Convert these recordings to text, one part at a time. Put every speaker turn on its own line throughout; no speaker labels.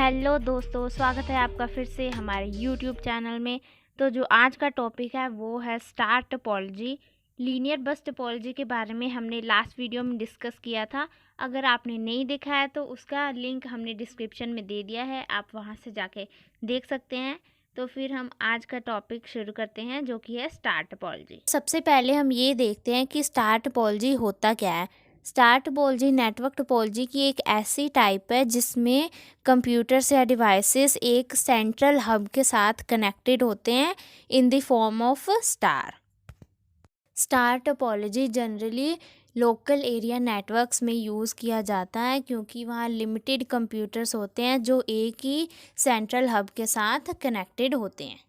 Hello दोस्तों, स्वागत है आपका फिर से हमारे यूट्यूब चैनल में। तो जो आज का टॉपिक है वो है स्टार टोपोलॉजी। लीनियर बस टोपोलॉजी के बारे में हमने लास्ट वीडियो में डिस्कस किया था। अगर आपने नहीं देखा है तो उसका लिंक हमने डिस्क्रिप्शन में दे दिया है, आप वहां से जाके देख सकते हैं। तो फिर हम आज का टॉपिक शुरू करते हैं जो कि है स्टार टोपोलॉजी। सबसे पहले हम ये देखते हैं कि स्टार टोपोलॉजी होता क्या है। स्टार टोपोलॉजी नेटवर्क टोपोलॉजी की एक ऐसी टाइप है जिसमें कंप्यूटर्स या डिवाइसेस एक सेंट्रल हब के साथ कनेक्टेड होते हैं in the form of star. Star topology generally local area networks में यूज़ किया जाता है क्योंकि वहाँ लिमिटेड कंप्यूटर्स होते हैं जो एक ही सेंट्रल हब के साथ कनेक्टेड होते हैं।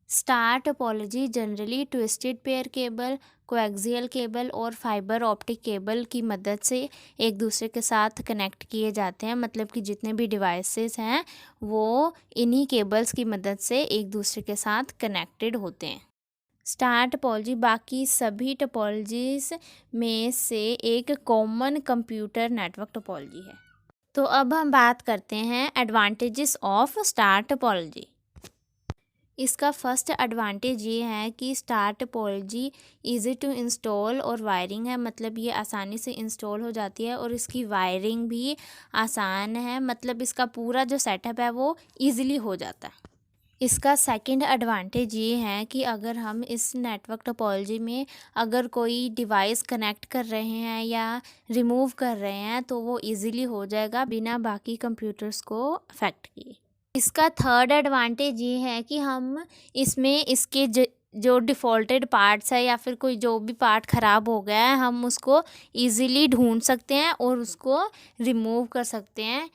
Star topology generally twisted pair cable, coaxial cable और फाइबर ऑप्टिक केबल की मदद से एक दूसरे के साथ कनेक्ट किए जाते हैं। मतलब कि जितने भी डिवाइसेस हैं वो इन्हीं केबल्स की मदद से एक दूसरे के साथ कनेक्टेड होते हैं। स्टार टोपोलॉजी बाकी सभी टोपोलॉजीज में से एक कॉमन कंप्यूटर नेटवर्क टोपोलॉजी है। तो अब हम बात करते हैं एडवांटेजेस ऑफ स्टार टोपोलॉजी। इसका फर्स्ट एडवांटेज ये है कि star topology easy to install और वायरिंग है। मतलब ये आसानी से इंस्टॉल हो जाती है और इसकी वायरिंग भी आसान है। मतलब इसका पूरा जो सेटअप है वो इजीली हो जाता है। इसका सेकंड एडवांटेज ये है कि अगर हम इस नेटवर्क टोपोलॉजी में अगर कोई डिवाइस कनेक्ट कर रहे हैं या रिमूव कर रहे हैं तो वो इजीली हो जाएगा बिना बाकी कंप्यूटर्स को अफेक्ट किए। इसका थर्ड एडवांटेज ये है कि हम इसमें इसके जो डिफ़ॉल्टेड पार्ट्स है या फिर कोई जो भी पार्ट ख़राब हो गया है हम उसको इजीली ढूंढ सकते हैं और उसको रिमूव कर सकते हैं।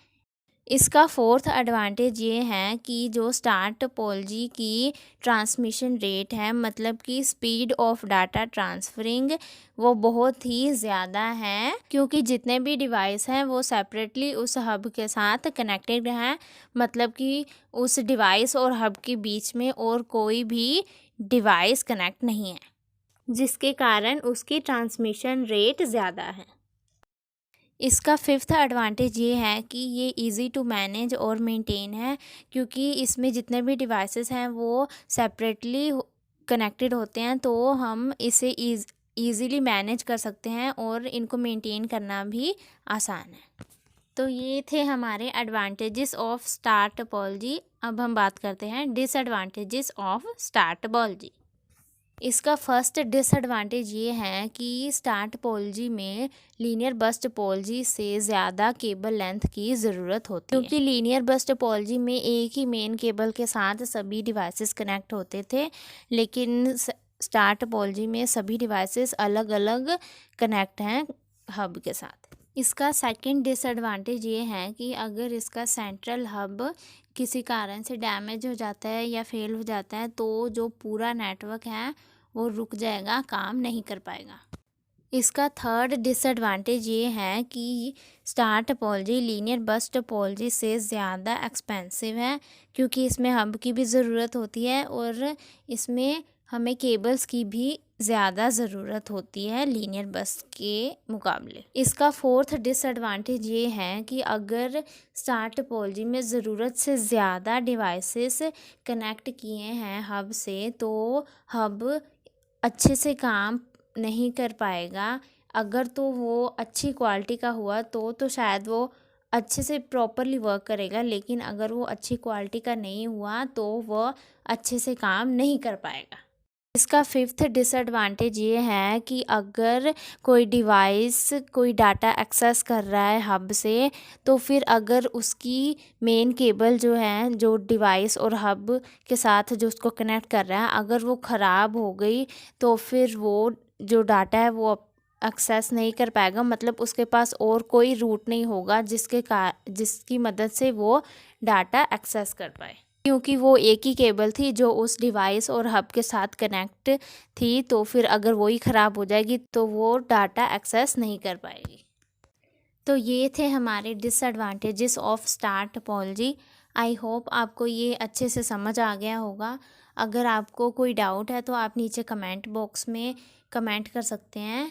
इसका फोर्थ एडवांटेज ये है कि जो स्टार टोपोलॉजी की ट्रांसमिशन रेट है, मतलब कि स्पीड ऑफ डाटा ट्रांसफरिंग, वो बहुत ही ज़्यादा है क्योंकि जितने भी डिवाइस हैं वो सेपरेटली उस हब के साथ कनेक्टेड हैं। मतलब कि उस डिवाइस और हब के बीच में और कोई भी डिवाइस कनेक्ट नहीं है, जिसके कारण उसकी ट्रांसमिशन रेट ज़्यादा है। इसका फिफ्थ एडवांटेज ये है कि ये इजी टू मैनेज और मेंटेन है क्योंकि इसमें जितने भी डिवाइसेस हैं वो सेपरेटली कनेक्टेड होते हैं, तो हम इसे ईज़िली मैनेज कर सकते हैं और इनको मेंटेन करना भी आसान है। तो ये थे हमारे एडवांटेजेस ऑफ स्टार टोपोलॉजी। अब हम बात करते हैं डिसएडवांटेजेस ऑफ स्टार टोपोलॉजी। इसका फर्स्ट डिसएडवांटेज ये है कि स्टार टोपोलॉजी में लीनियर बस टोपोलॉजी से ज़्यादा केबल लेंथ की ज़रूरत होती है क्योंकि लीनियर बस टोपोलॉजी में एक ही मेन केबल के साथ सभी डिवाइसेस कनेक्ट होते थे, लेकिन स्टार टोपोलॉजी में सभी डिवाइसेस अलग अलग कनेक्ट हैं हब के साथ। इसका सेकंड डिसएडवांटेज ये है कि अगर इसका सेंट्रल हब किसी कारण से डैमेज हो जाता है या फेल हो जाता है तो जो पूरा नेटवर्क है वो रुक जाएगा, काम नहीं कर पाएगा। इसका थर्ड डिसएडवांटेज ये है कि स्टार टोपोलॉजी लीनियर बस टोपोलॉजी से ज़्यादा एक्सपेंसिव है क्योंकि इसमें हब की भी ज़रूरत होती है और इसमें हमें केबल्स की भी ज़्यादा ज़रूरत होती है लीनियर बस के मुकाबले। इसका फोर्थ डिसएडवांटेज ये है कि अगर स्टार टोपोलॉजी में ज़रूरत से ज़्यादा डिवाइसेस कनेक्ट किए हैं हब से तो हब अच्छे से काम नहीं कर पाएगा। अगर तो वो अच्छी क्वालिटी का हुआ तो शायद वो अच्छे से प्रॉपरली वर्क करेगा, लेकिन अगर वो अच्छी क्वालिटी का नहीं हुआ तो वह अच्छे से काम नहीं कर पाएगा। इसका फिफ्थ डिसएडवांटेज ये है कि अगर कोई डिवाइस कोई डाटा एक्सेस कर रहा है हब से तो फिर अगर उसकी मेन केबल जो है जो डिवाइस और हब के साथ जो उसको कनेक्ट कर रहा है अगर वो ख़राब हो गई तो फिर वो जो डाटा है वो एक्सेस नहीं कर पाएगा। मतलब उसके पास और कोई रूट नहीं होगा जिसकी मदद से वो डाटा एक्सेस कर पाए, क्योंकि वो एक ही केबल थी जो उस डिवाइस और हब के साथ कनेक्ट थी। तो फिर अगर वही ख़राब हो जाएगी तो वो डाटा एक्सेस नहीं कर पाएगी। तो ये थे हमारे disadvantages of star topology. I hope आपको ये अच्छे से समझ आ गया होगा। अगर आपको कोई डाउट है तो आप नीचे कमेंट बॉक्स में कमेंट कर सकते हैं।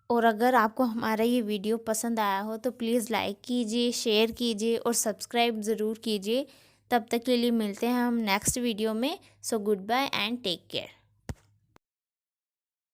और अगर आपको हमारा ये वीडियो पसंद आया हो तो प्लीज़ लाइक कीजिए, शेयर कीजिए और सब्सक्राइब ज़रूर कीजिए। तब तक के लिए मिलते हैं हम नेक्स्ट वीडियो में। So good bye and take care.